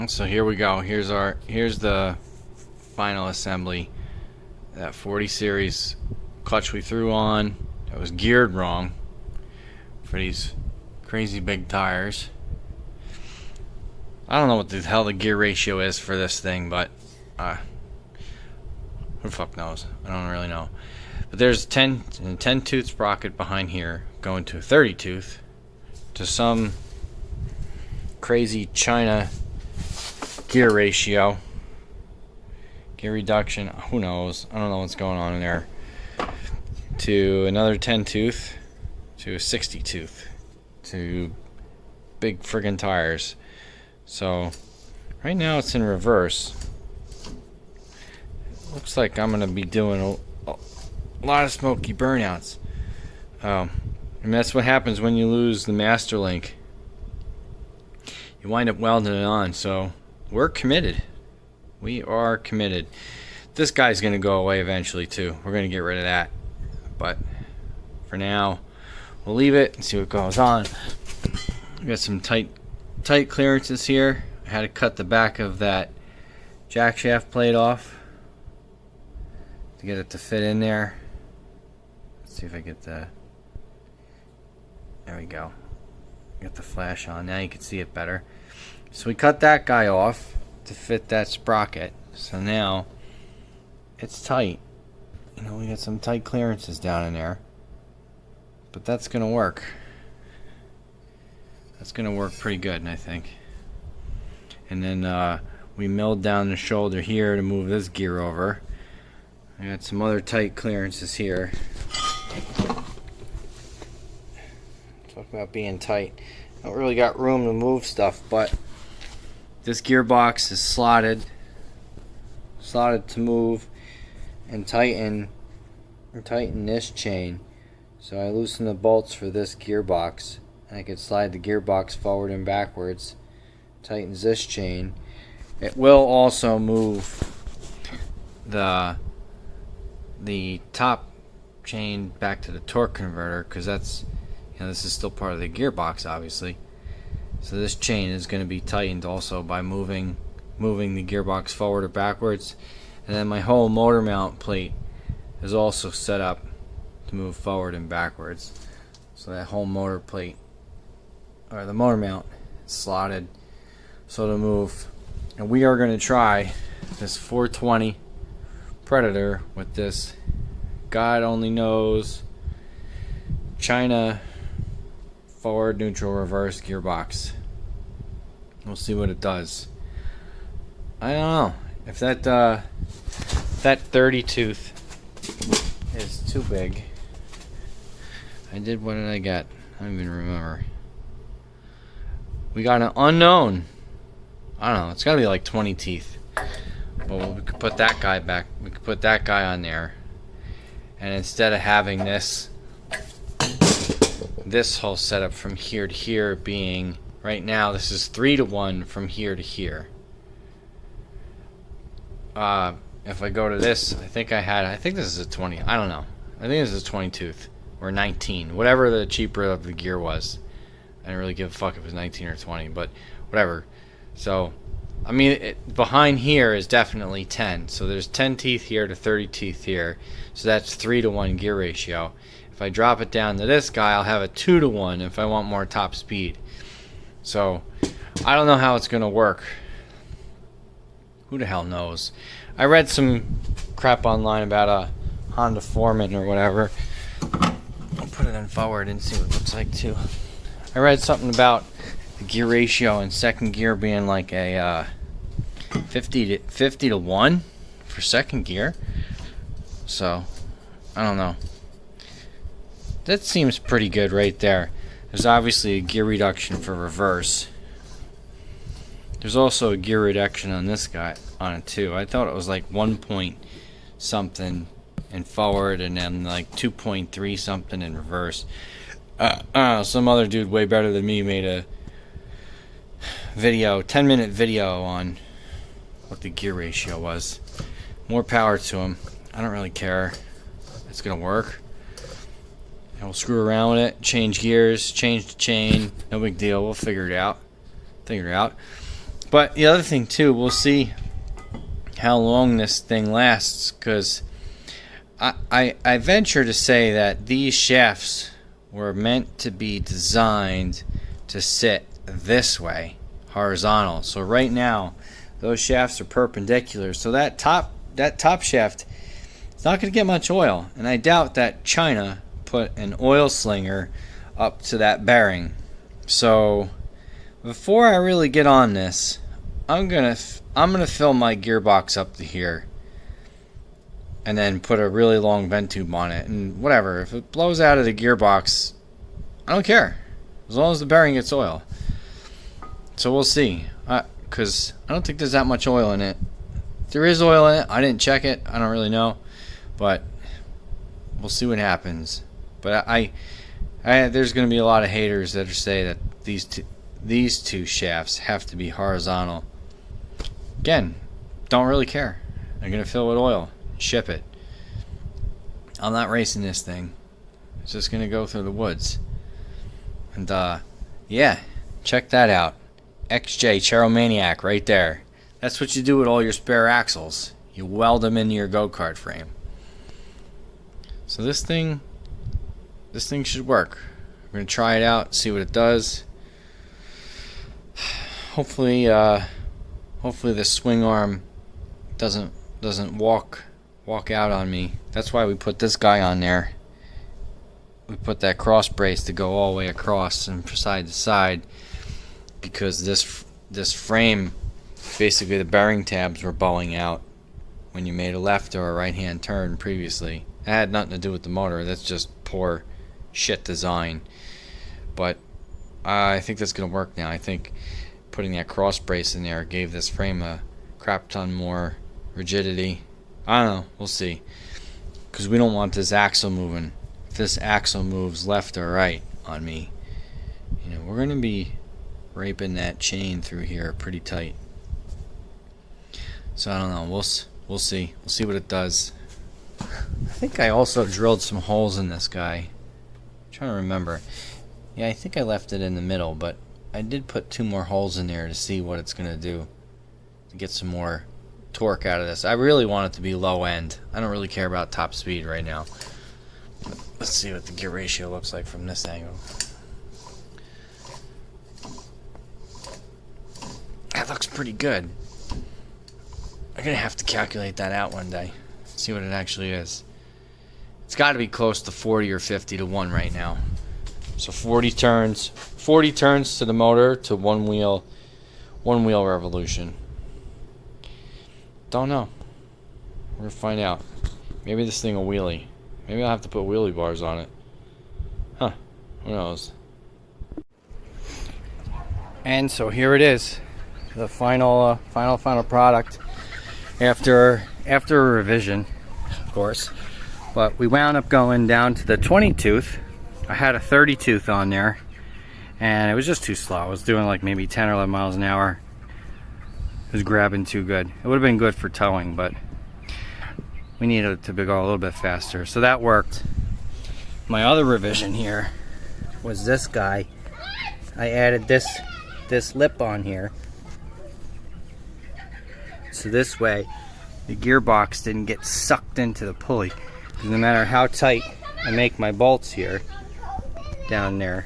So here we go. Here's the final assembly. That 40 series clutch we threw on. It was geared wrong for these crazy big tires. I don't know what the hell the gear ratio is for this thing, but who the fuck knows? I don't really know. But there's a 10 tooth sprocket behind here going to a 30 tooth to some crazy China gear ratio, gear reduction, who knows, I don't know what's going on in there, to another 10 tooth to a 60 tooth to big friggin' tires. So right now it's in reverse. Looks like I'm gonna be doing a lot of smoky burnouts, and that's what happens when you lose the master link. You wind up welding it on. So we're committed. We are committed. This guy's going to go away eventually too. We're going to get rid of that. But for now, we'll leave it and see what goes on. We got some tight clearances here. I had to cut the back of that jack shaft plate off to get it to fit in there. Let's see if I get the... There we go. Get the flash on. Now you can see it better. So we cut that guy off to fit that sprocket. So now it's tight. You know, we got some tight clearances down in there. But that's going to work. That's going to work pretty good, I think. And then we milled down the shoulder here to move this gear over. I got some other tight clearances here. Talk about being tight. Don't really got room to move stuff, but this gearbox is slotted to move and tighten this chain. So I loosen the bolts for this gearbox, and I can slide the gearbox forward and backwards. Tightens this chain. It will also move the top chain back to the torque converter, because that's, you know, this is still part of the gearbox, obviously. So this chain is going to be tightened also by moving the gearbox forward or backwards. And then my whole motor mount plate is also set up to move forward and backwards. So that whole motor plate, or the motor mount, is slotted so to move. And we are going to try this 420 Predator with this God only knows China forward, neutral, reverse gearbox. We'll see what it does. I don't know if that 30 tooth is too big. What did I get? I don't even remember. We got an unknown. I don't know. It's got to be like 20 teeth. But we could put that guy back. We could put that guy on there. And instead of having this whole setup from here to here being, right now this is 3-to-1 from here to here. If I go to this, I think this is a 20. I don't know. I think this is a 20 tooth or 19, whatever the cheaper of the gear was. I didn't really give a fuck if it was 19 or 20, but whatever. So I mean, behind here is definitely 10. So there's 10 teeth here to 30 teeth here. So that's 3-to-1 gear ratio. If I drop it down to this guy, I'll have a 2-to-1 if I want more top speed. So I don't know how it's going to work. Who the hell knows? I read some crap online about a Honda Foreman or whatever. I'll put it in forward and see what it looks like too. I read something about the gear ratio in second gear being like a 50 to 1 for second gear. So I don't know. That seems pretty good right there. There's obviously a gear reduction for reverse. There's also a gear reduction on this guy on it too. I thought it was like 1 point something in forward and then like 2.3 something in reverse. Some other dude way better than me made a video, 10-minute video on what the gear ratio was. More power to him. I don't really care. It's gonna work. And we'll screw around with it, change gears, change the chain. No big deal. We'll figure it out. But the other thing too, we'll see how long this thing lasts, because I venture to say that these shafts were meant to be designed to sit this way, horizontal. So right now those shafts are perpendicular, so that top shaft, it's not going to get much oil, and I doubt that China put an oil slinger up to that bearing. So before I really get on this, I'm gonna fill my gearbox up to here, and then put a really long vent tube on it, and whatever, if it blows out of the gearbox, I don't care, as long as the bearing gets oil. So we'll see, because I don't think there's that much oil in it. If there is oil in it, I didn't check it, I don't really know, but we'll see what happens. But there's going to be a lot of haters that say that these two shafts have to be horizontal. Again, don't really care. I'm going to fill it with oil, ship it. I'm not racing this thing. It's just going to go through the woods. And yeah, check that out. XJ Charomaniac right there. That's what you do with all your spare axles. You weld them into your Go Kart frame. So this thing should work. I'm going to try it out, see what it does. Hopefully the swing arm doesn't walk out on me. That's why we put this guy on there. We put that cross brace to go all the way across and side to side, because this frame, basically the bearing tabs were bowing out when you made a left or a right hand turn previously. It had nothing to do with the motor. That's just poor shit design. But I think that's going to work now. I think putting that cross brace in there gave this frame a crap ton more rigidity. I don't know. We'll see. Because we don't want this axle moving. If this axle moves left or right on me, we're going to be raping that chain through here pretty tight. So I don't know. We'll see. We'll see what it does. I think I also drilled some holes in this guy. I'm trying to remember. Yeah, I think I left it in the middle, but I did put 2 more holes in there to see what it's going to do, to get some more torque out of this. I really want it to be low end. I don't really care about top speed right now. Let's see what the gear ratio looks like from this angle. That looks pretty good. I'm going to have to calculate that out one day. See what it actually is. It's got to be close to 40 or 50 to 1 right now. So 40 turns to the motor to one wheel revolution. Don't know. We're gonna find out. Maybe this thing will wheelie. Maybe I'll have to put wheelie bars on it. Huh? Who knows? And so here it is, the final product after a revision, of course. But we wound up going down to the 20 tooth. I had a 30 tooth on there, and it was just too slow. I was doing like maybe 10 or 11 miles an hour. It was grabbing too good. It would have been good for towing, but we needed it to go a little bit faster. So that worked. My other revision here was this guy. I added this lip on here. So this way, the gearbox didn't get sucked into the pulley. No matter how tight I make my bolts here, down there,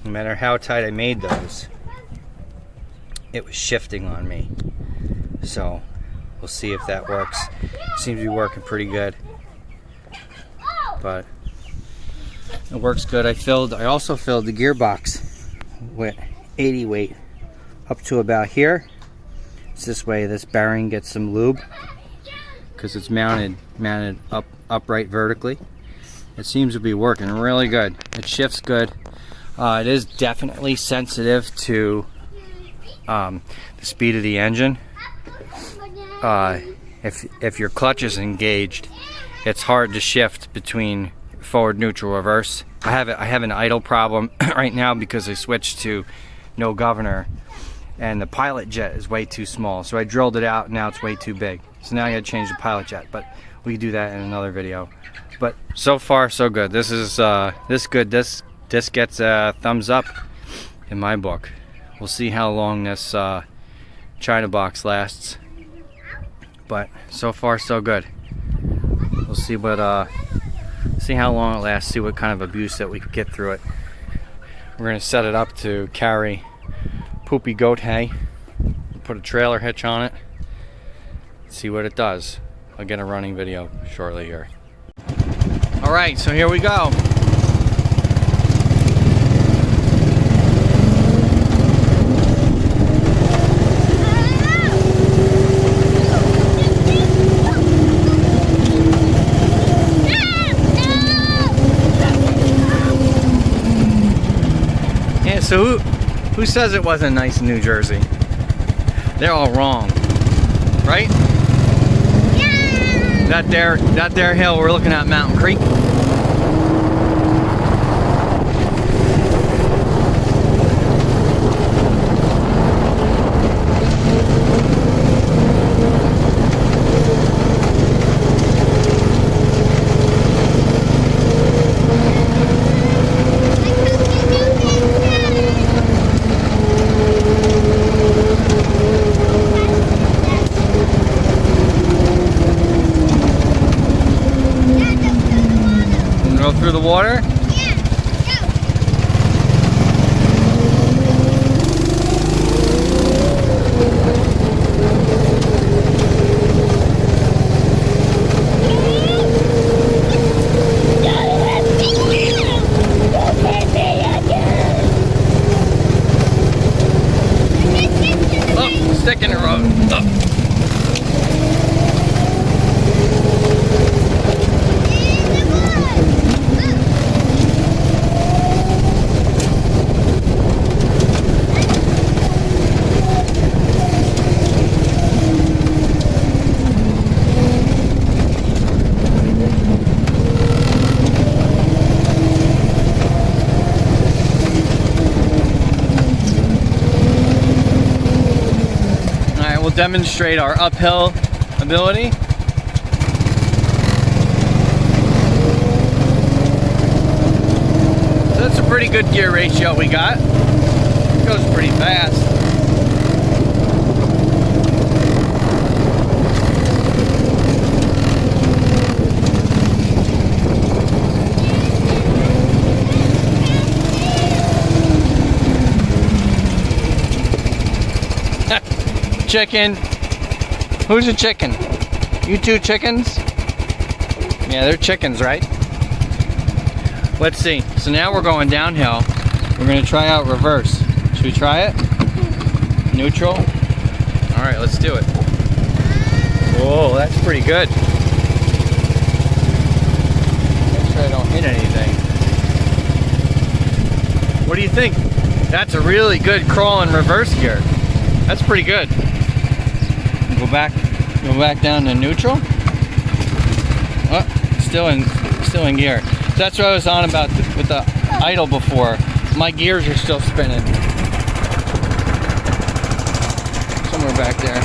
no matter how tight I made those, it was shifting on me. So we'll see if that works. It seems to be working pretty good, but it works good. I also filled the gearbox with 80 weight up to about here. It's this way this bearing gets some lube, because it's mounted upright vertically. It seems to be working really good. It shifts good. It is definitely sensitive to the speed of the engine. If your clutch is engaged, it's hard to shift between forward, neutral, reverse. I have an idle problem right now because I switched to no governor, and the pilot jet is way too small. So I drilled it out, and now it's way too big. So now I got to change the pilot jet, but we can do that in another video. But so far so good. This is good. This gets a thumbs up in my book. We'll see how long this China box lasts. But so far so good. We'll see what see how long it lasts, see what kind of abuse that we can get through it. We're gonna set it up to carry poopy goat hay, put a trailer hitch on it, see what it does. I'll get a running video shortly here. Alright, so here we go. Yeah, so who says it wasn't nice in New Jersey? They're all wrong, right? Yeah. That there hill, we're looking at Mountain Creek. Go through the water? Yeah, go. Oh, stick in the road. Oh. Demonstrate our uphill ability. So that's a pretty good gear ratio we got. It goes pretty fast. Chicken. Who's a chicken? You two chickens? Yeah, they're chickens, right? Let's see. So now we're going downhill. We're going to try out reverse. Should we try it? Neutral? Alright, let's do it. Whoa, that's pretty good. Make sure I don't hit anything. What do you think? That's a really good crawl in reverse gear. That's pretty good. Go back down to neutral. Oh, still in gear. So that's what I was on about with the idle before. My gears are still spinning. Somewhere back there.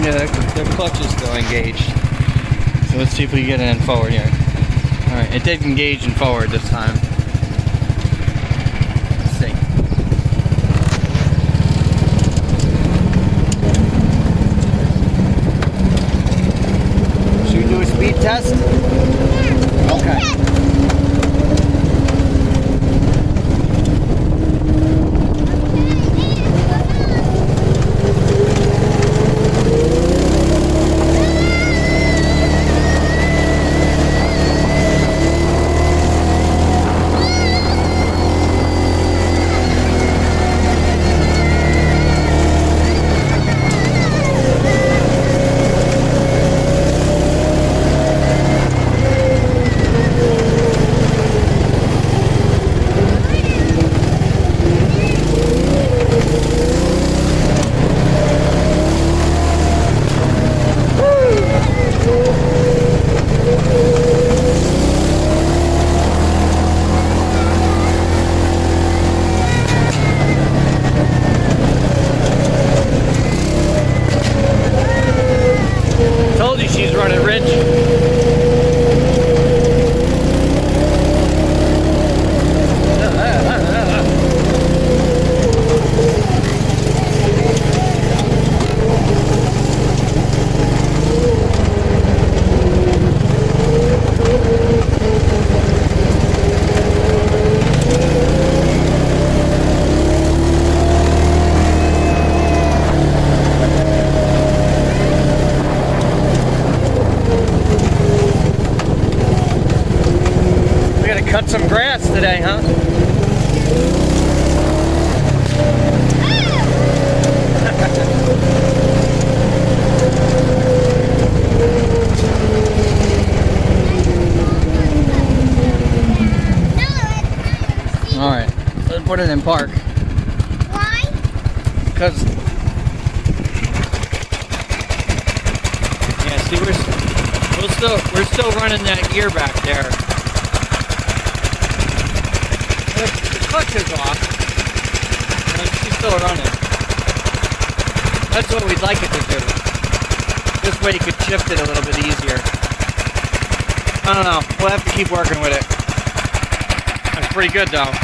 Yeah, the clutch is still engaged. So let's see if we can get it in forward here. Alright, it did engage in forward this time. Let's see. Should we do a speed test? Okay. gas today, huh? Alright, let's put it in park. Why? Because, yeah, see, we're still running that gear back there. The clutch is off, and she's still running. That's what we'd like it to do. This way you could shift it a little bit easier. I don't know. We'll have to keep working with it. That's pretty good, though.